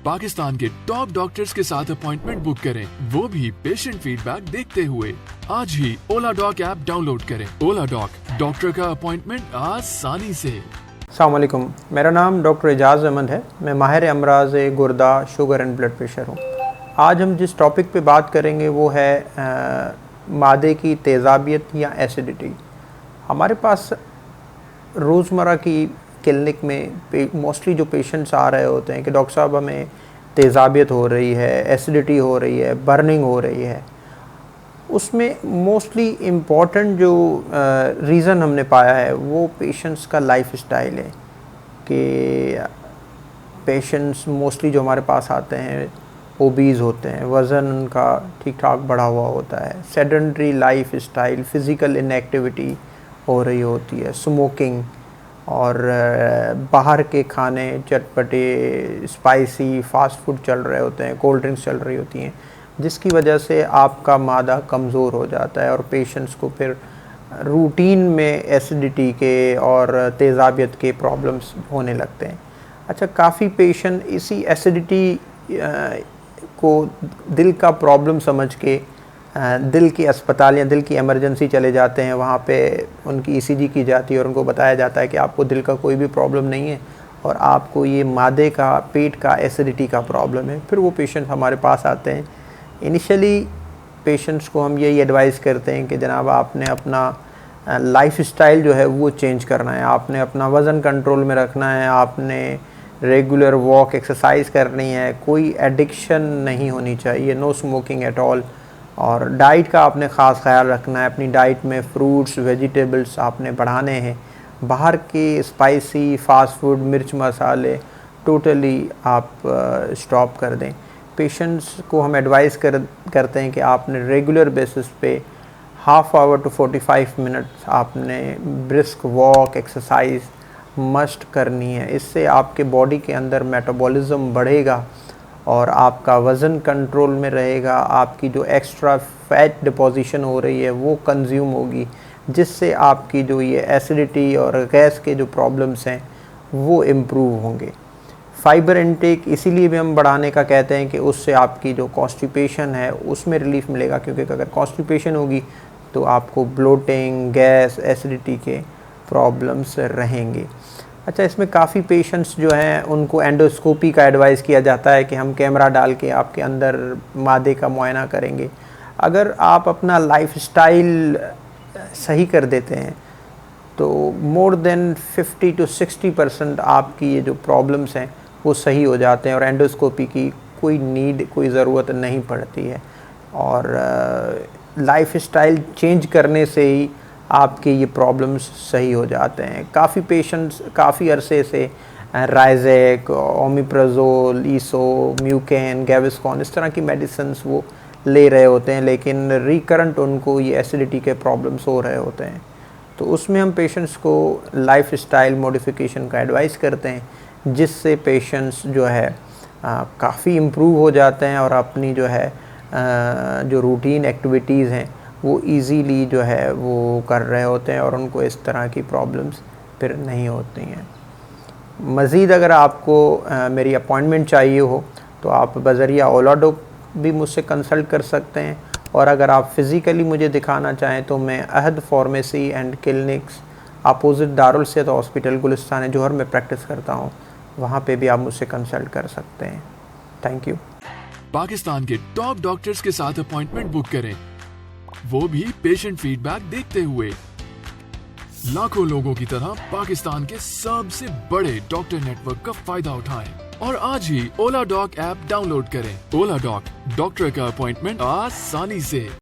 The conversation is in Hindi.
पाकिस्तान के टॉप डॉक्टर्स के साथ अपॉइंटमेंट बुक करें, वो भी पेशेंट फीडबैक देखते हुए। आज ही ओला डॉक ऐप डाउनलोड करें। ओला डॉक, डॉक्टर का अपॉइंटमेंट आसानी से। अस्सलाम वालेकुम, मेरा नाम डॉक्टर एजाज़ अहमद है। मैं माहिर अमराज़ गुर्दा, शुगर एंड ब्लड प्रेशर हूँ। आज हम जिस टॉपिक पे बात करेंगे वो है मादे की तेज़ाबियत या एसिडिटी। हमारे पास रोज़मर्रा की क्लिनिक में मोस्टली जो पेशेंट्स आ रहे होते हैं कि डॉक्टर साहब हमें तेज़ाबियत हो रही है, एसिडिटी हो रही है, बर्निंग हो रही है। उसमें मोस्टली इम्पॉर्टेंट जो रीज़न हमने पाया है वो पेशेंट्स का लाइफ स्टाइल है कि पेशेंट्स मोस्टली जो हमारे पास आते हैं ओबीज़ होते हैं, वज़न उनका ठीक ठाक बढ़ा हुआ होता है, sedentary life style, physical inactivity हो रही होती है, स्मोकिंग और बाहर के खाने चटपटे स्पाइसी फास्ट फूड चल रहे होते हैं, कोल्ड ड्रिंक्स चल रही होती हैं, जिसकी वजह से आपका मादा कमज़ोर हो जाता है और पेशेंट्स को फिर रूटीन में एसिडिटी के और तेज़ाबियत के प्रॉब्लम्स होने लगते हैं। अच्छा, काफ़ी पेशेंट इसी एसिडिटी को दिल का प्रॉब्लम समझ के दिल की अस्पताल या दिल की इमरजेंसी चले जाते हैं। वहाँ पे उनकी ईसीजी की जाती है और उनको बताया जाता है कि आपको दिल का कोई भी प्रॉब्लम नहीं है और आपको ये मादे का, पेट का, एसिडिटी का प्रॉब्लम है। फिर वो पेशेंट हमारे पास आते हैं। इनिशियली पेशेंट्स को हम यही एडवाइस करते हैं कि जनाब आपने अपना लाइफ स्टाइल जो है वो चेंज करना है, आपने अपना वज़न कंट्रोल में रखना है, आपने रेगुलर वॉक एक्सरसाइज करनी है, कोई एडिक्शन नहीं होनी चाहिए, नो स्मोकिंग एट ऑल। और डाइट का आपने ख़ास ख्याल रखना है, अपनी डाइट में फ्रूट्स वेजिटेबल्स आपने बढ़ाने हैं। बाहर के स्पाइसी फास्ट फूड, मिर्च मसाले टोटली आप स्टॉप कर दें। पेशेंट्स को हम एडवाइस करते हैं कि आपने रेगुलर बेसिस पे हाफ़ आवर टू 45 मिनट्स आपने ब्रिस्क वॉक एक्सरसाइज मस्ट करनी है। इससे आपके बॉडी के अंदर मेटाबॉलिज्म बढ़ेगा और आपका वज़न कंट्रोल में रहेगा, आपकी जो एक्स्ट्रा फैट डिपोजिशन हो रही है वो कंज्यूम होगी, जिससे आपकी जो ये एसिडिटी और गैस के जो प्रॉब्लम्स हैं वो इम्प्रूव होंगे। फाइबर इनटेक इसीलिए भी हम बढ़ाने का कहते हैं कि उससे आपकी जो कॉन्स्टिपेशन है उसमें रिलीफ मिलेगा, क्योंकि अगर कॉन्स्टिपेशन होगी तो आपको ब्लोटिंग, गैस, एसिडिटी के प्रॉब्लम्स रहेंगे। अच्छा, इसमें काफ़ी पेशेंट्स जो हैं उनको एंडोस्कोपी का एडवाइस किया जाता है कि हम कैमरा डाल के आपके अंदर मादे का मुआयना करेंगे। अगर आप अपना लाइफ स्टाइल सही कर देते हैं तो मोर देन 50 to 60% आपकी ये जो प्रॉब्लम्स हैं वो सही हो जाते हैं और एंडोस्कोपी की कोई नीड, कोई ज़रूरत नहीं पड़ती है। और लाइफ स्टाइल चेंज करने से ही आपके ये प्रॉब्लम्स सही हो जाते हैं। काफ़ी पेशेंट्स काफ़ी अरसे से राइजेक, ओमिप्राज़ोल, ईसो, म्यूकेन, गैविस्कॉन इस तरह की मेडिसिन्स वो ले रहे होते हैं, लेकिन रिकरेंट उनको ये एसिडिटी के प्रॉब्लम्स हो रहे होते हैं। तो उसमें हम पेशेंट्स को लाइफ स्टाइल मॉडिफिकेशन का एडवाइस करते हैं, जिससे पेशेंट्स जो है काफ़ी इम्प्रूव हो जाते हैं और अपनी जो है जो रूटीन एक्टिविटीज़ हैं वो इजीली जो है वो कर रहे होते हैं और उनको इस तरह की प्रॉब्लम्स फिर नहीं होती हैं। मज़ीद अगर आपको मेरी अपॉइंटमेंट चाहिए हो तो आप बज़रिया ओला डॉक भी मुझसे कंसल्ट कर सकते हैं, और अगर आप फ़िज़िकली मुझे दिखाना चाहें तो मैं Ahad pharmacy and clinics opposite Darul Sehat hospital Gulistan जोहर में प्रैक्टिस करता हूँ, वहाँ पे भी आप मुझसे कंसल्ट कर सकते हैं। Thank you. पाकिस्तान के टॉप डॉक्टर्स के साथ अपॉइंटमेंट बुक करें, वो भी पेशेंट फीडबैक देखते हुए। लाखों लोगों की तरह पाकिस्तान के सबसे बड़े डॉक्टर नेटवर्क का फायदा उठाएं और आज ही ओला डॉक ऐप डाउनलोड करें। ओला डॉक, डॉक्टर का अपॉइंटमेंट आसानी से।